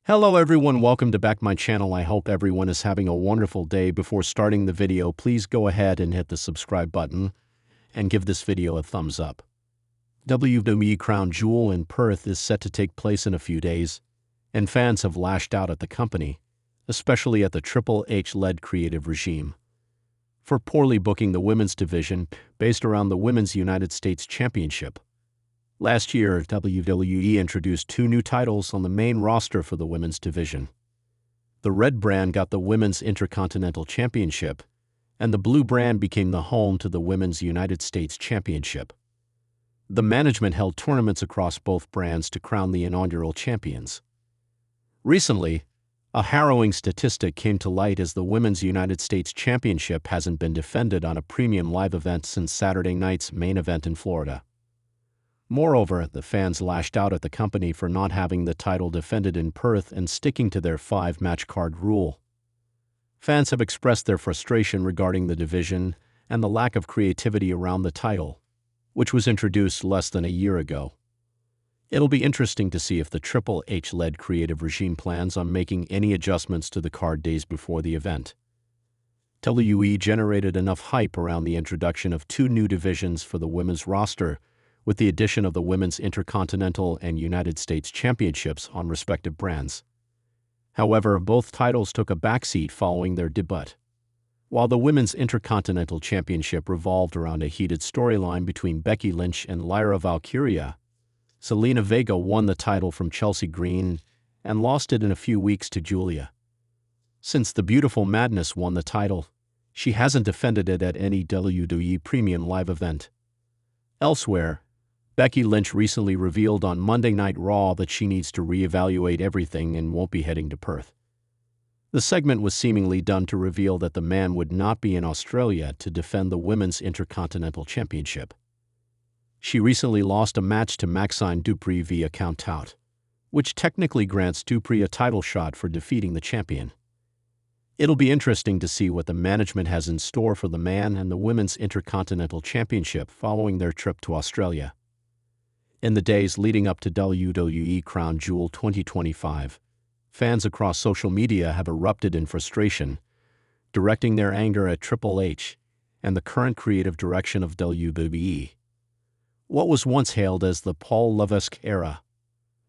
Hello everyone, welcome to back my channel. I hope everyone is having a wonderful day. Before starting the video, please go ahead and hit the subscribe button and give this video a thumbs up. WWE Crown Jewel in Perth is set to take place in a few days, and fans have lashed out at the company, especially at the Triple H-led creative regime, for poorly booking the women's division based around the Women's United States Championship. Last year, WWE introduced two new titles on the main roster for the women's division. The red brand got the Women's Intercontinental Championship, and the blue brand became the home to the Women's United States Championship. The management held tournaments across both brands to crown the inaugural champions. Recently, a harrowing statistic came to light as the Women's United States Championship hasn't been defended on a premium live event since Saturday night's main event in Florida. Moreover, the fans lashed out at the company for not having the title defended in Perth and sticking to their 5-match card rule. Fans have expressed their frustration regarding the division and the lack of creativity around the title, which was introduced less than a year ago. It'll be interesting to see if the Triple H-led creative regime plans on making any adjustments to the card days before the event. WWE generated enough hype around the introduction of two new divisions for the women's roster, with the addition of the Women's Intercontinental and United States Championships on respective brands. However, both titles took a backseat following their debut. While the Women's Intercontinental Championship revolved around a heated storyline between Becky Lynch and Lyra Valkyria, Zelina Vega won the title from Chelsea Green and lost it in a few weeks to Julia. Since the Beautiful Madness won the title, she hasn't defended it at any WWE premium live event. Elsewhere, Becky Lynch recently revealed on Monday Night Raw that she needs to reevaluate everything and won't be heading to Perth. The segment was seemingly done to reveal that the man would not be in Australia to defend the Women's Intercontinental Championship. She recently lost a match to Maxine Dupri via count-out, which technically grants Dupri a title shot for defeating the champion. It'll be interesting to see what the management has in store for the man and the Women's Intercontinental Championship following their trip to Australia. In the days leading up to WWE Crown Jewel 2025, fans across social media have erupted in frustration, directing their anger at Triple H and the current creative direction of WWE. What was once hailed as the Paul Levesque era,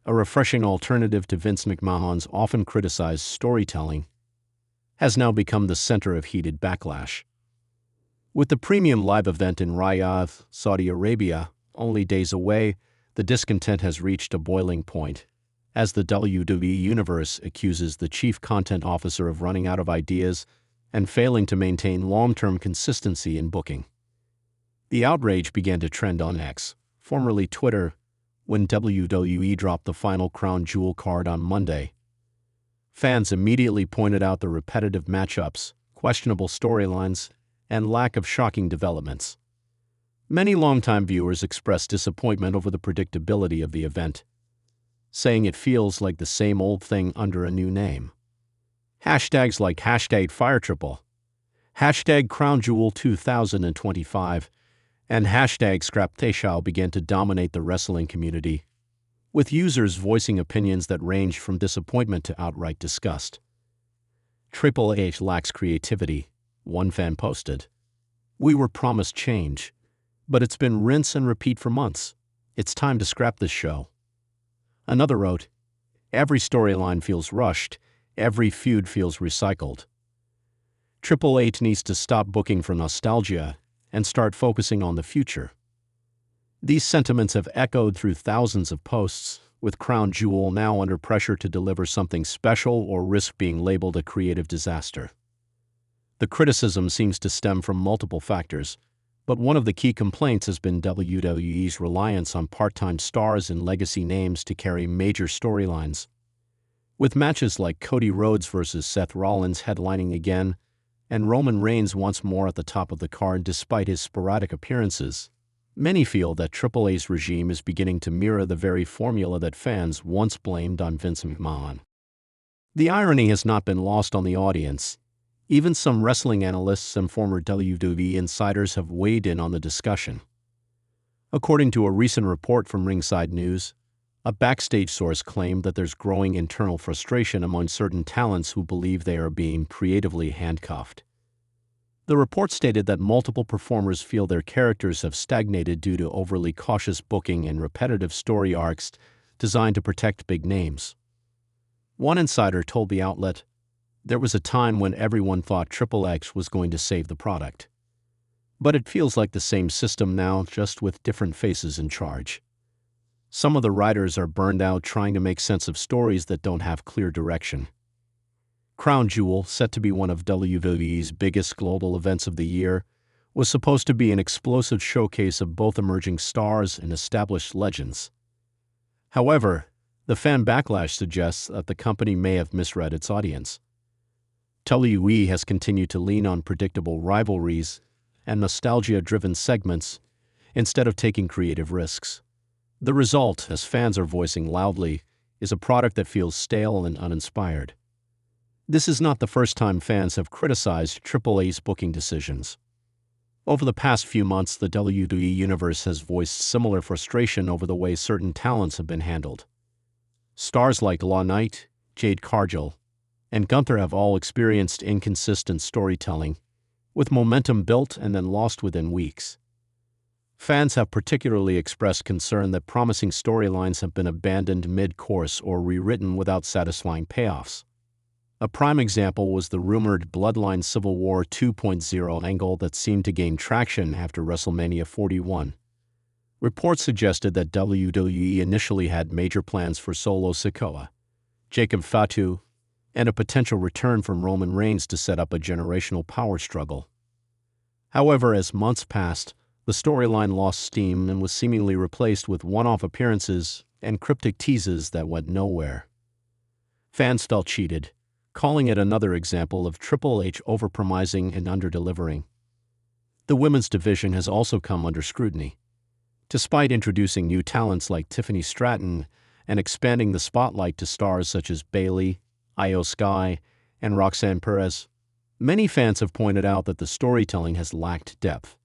a refreshing alternative to Vince McMahon's often criticized storytelling, has now become the center of heated backlash. With the premium live event in Riyadh, Saudi Arabia, only days away, the discontent has reached a boiling point, as the WWE Universe accuses the chief content officer of running out of ideas and failing to maintain long-term consistency in booking. The outrage began to trend on X, formerly Twitter, when WWE dropped the final Crown Jewel card on Monday. Fans immediately pointed out the repetitive matchups, questionable storylines, and lack of shocking developments. Many longtime viewers expressed disappointment over the predictability of the event, saying it feels like the same old thing under a new name. Hashtags like #FireTriple, #CrownJewel 2025, and #ScrapTeshao began to dominate the wrestling community, with users voicing opinions that range from disappointment to outright disgust. Triple H lacks creativity, one fan posted. "We were promised change, but it's been rinse and repeat for months. It's time to scrap this show." Another wrote, "Every storyline feels rushed, every feud feels recycled. Triple H needs to stop booking for nostalgia and start focusing on the future." These sentiments have echoed through thousands of posts, with Crown Jewel now under pressure to deliver something special or risk being labeled a creative disaster. The criticism seems to stem from multiple factors, but one of the key complaints has been WWE's reliance on part-time stars and legacy names to carry major storylines. With matches like Cody Rhodes versus Seth Rollins headlining again, and Roman Reigns once more at the top of the card despite his sporadic appearances, many feel that Triple H's regime is beginning to mirror the very formula that fans once blamed on Vince McMahon. The irony has not been lost on the audience. Even some wrestling analysts and former WWE insiders have weighed in on the discussion. According to a recent report from Ringside News, A backstage source claimed that there's growing internal frustration among certain talents who believe they are being creatively handcuffed. The report stated that multiple performers feel their characters have stagnated due to overly cautious booking and repetitive story arcs designed to protect big names. One insider told the outlet, "There was a time when everyone thought Triple H was going to save the product. But it feels like the same system now, just with different faces in charge. Some of the writers are burned out trying to make sense of stories that don't have clear direction." Crown Jewel, set to be one of WWE's biggest global events of the year, was supposed to be an explosive showcase of both emerging stars and established legends. However, the fan backlash suggests that the company may have misread its audience. WWE has continued to lean on predictable rivalries and nostalgia-driven segments instead of taking creative risks. The result, as fans are voicing loudly, is a product that feels stale and uninspired. This is not the first time fans have criticized Triple H's booking decisions. Over the past few months, the WWE Universe has voiced similar frustration over the way certain talents have been handled. Stars like LA Knight, Jade Cargill, and Gunther have all experienced inconsistent storytelling, with momentum built and then lost within weeks. Fans have particularly expressed concern that promising storylines have been abandoned mid-course or rewritten without satisfying payoffs. A prime example was the rumored Bloodline Civil War 2.0 angle that seemed to gain traction after WrestleMania 41. Reports suggested that WWE initially had major plans for Solo Sikoa, Jacob Fatu, and a potential return from Roman Reigns to set up a generational power struggle. However, as months passed, the storyline lost steam and was seemingly replaced with one-off appearances and cryptic teases that went nowhere. Fans felt cheated, calling it another example of Triple H overpromising and underdelivering. The women's division has also come under scrutiny. Despite introducing new talents like Tiffany Stratton and expanding the spotlight to stars such as Bayley, Io Sky, and Roxanne Perez, many fans have pointed out that the storytelling has lacked depth.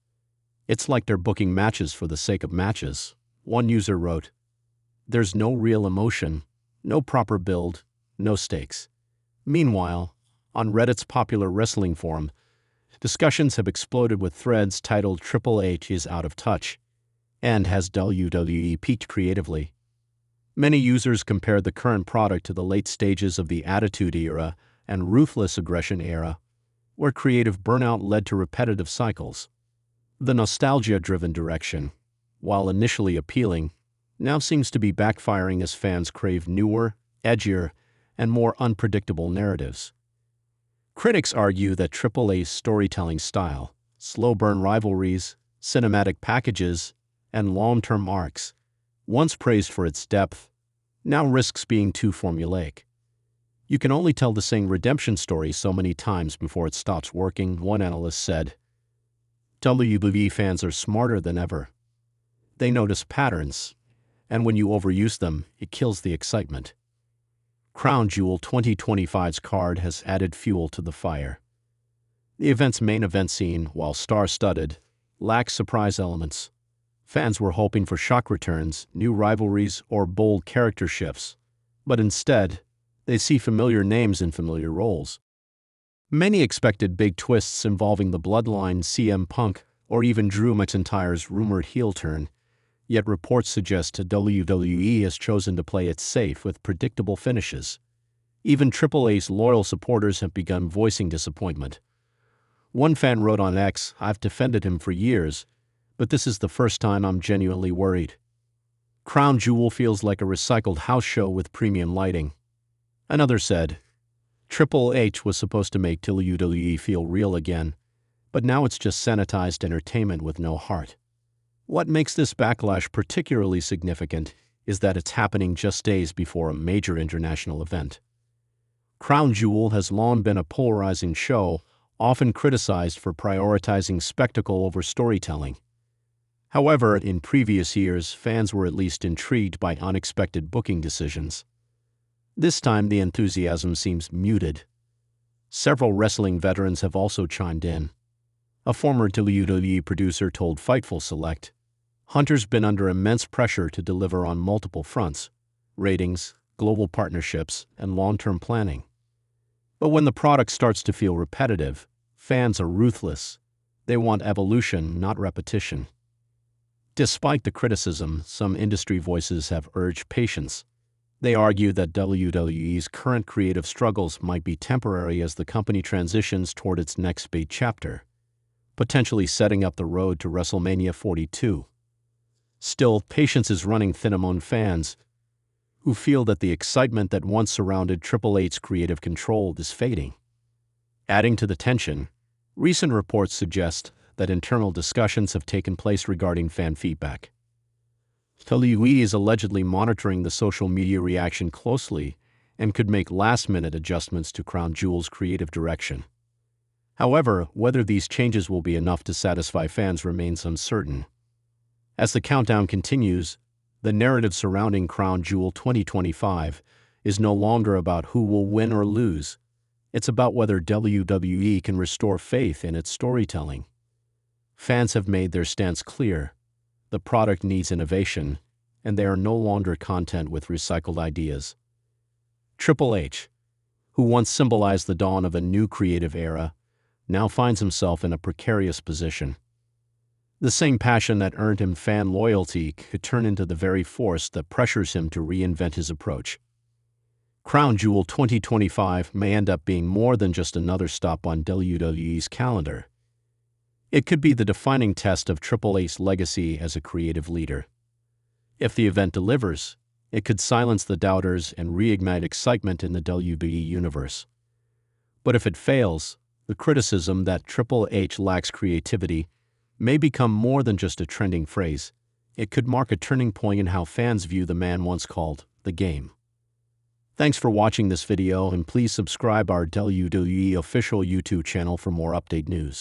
"It's like they're booking matches for the sake of matches," one user wrote. "There's no real emotion, no proper build, no stakes." Meanwhile, on Reddit's popular wrestling forum, discussions have exploded with threads titled "Triple H is out of touch," and "Has WWE peaked creatively?" Many users compared the current product to the late stages of the Attitude Era and Ruthless Aggression Era, where creative burnout led to repetitive cycles. The nostalgia-driven direction, while initially appealing, now seems to be backfiring as fans crave newer, edgier, and more unpredictable narratives. Critics argue that Triple H's storytelling style, slow-burn rivalries, cinematic packages, and long-term arcs, once praised for its depth, now risks being too formulaic. "You can only tell the same redemption story so many times before it stops working," one analyst said. WWE fans are smarter than ever. They notice patterns, and when you overuse them, it kills the excitement. Crown Jewel 2025's card has added fuel to the fire. The event's main event scene, while star-studded, lacks surprise elements. Fans were hoping for shock returns, new rivalries, or bold character shifts, but instead, they see familiar names in familiar roles. Many expected big twists involving the Bloodline, CM Punk, or even Drew McIntyre's rumored heel turn, yet reports suggest WWE has chosen to play it safe with predictable finishes. Even Triple H's loyal supporters have begun voicing disappointment. One fan wrote on X, "I've defended him for years, but this is the first time I'm genuinely worried. Crown Jewel feels like a recycled house show with premium lighting." Another said, "Triple H was supposed to make WWE feel real again, but now it's just sanitized entertainment with no heart." What makes this backlash particularly significant is that it's happening just days before a major international event. Crown Jewel has long been a polarizing show, often criticized for prioritizing spectacle over storytelling. However, in previous years, fans were at least intrigued by unexpected booking decisions. This time, the enthusiasm seems muted. Several wrestling veterans have also chimed in. A former WWE producer told Fightful Select, "Hunter's been under immense pressure to deliver on multiple fronts. ratings, global partnerships, and long-term planning. But when the product starts to feel repetitive, fans are ruthless. They want evolution, not repetition. Despite the criticism, some industry voices have urged patience. They argue that WWE's current creative struggles might be temporary as the company transitions toward its next big chapter, potentially setting up the road to WrestleMania 42. Still, patience is running thin among fans, who feel that the excitement that once surrounded Triple H's creative control is fading. Adding to the tension, recent reports suggest that internal discussions have taken place regarding fan feedback. WWE is allegedly monitoring the social media reaction closely and could make last-minute adjustments to Crown Jewel's creative direction. However, whether these changes will be enough to satisfy fans remains uncertain. As the countdown continues, the narrative surrounding Crown Jewel 2025 is no longer about who will win or lose. It's about whether WWE can restore faith in its storytelling. Fans have made their stance clear. The product needs innovation, and they are no longer content with recycled ideas. Triple H, who once symbolized the dawn of a new creative era, now finds himself in a precarious position. The same passion that earned him fan loyalty could turn into the very force that pressures him to reinvent his approach. Crown Jewel 2025 may end up being more than just another stop on WWE's calendar. It could be the defining test of Triple H's legacy as a creative leader. If the event delivers, it could silence the doubters and reignite excitement in the WWE universe. But if it fails, the criticism that Triple H lacks creativity may become more than just a trending phrase. It could mark a turning point in how fans view the man once called the Game. Thanks for watching this video, and please subscribe our WWE official YouTube channel for more update news.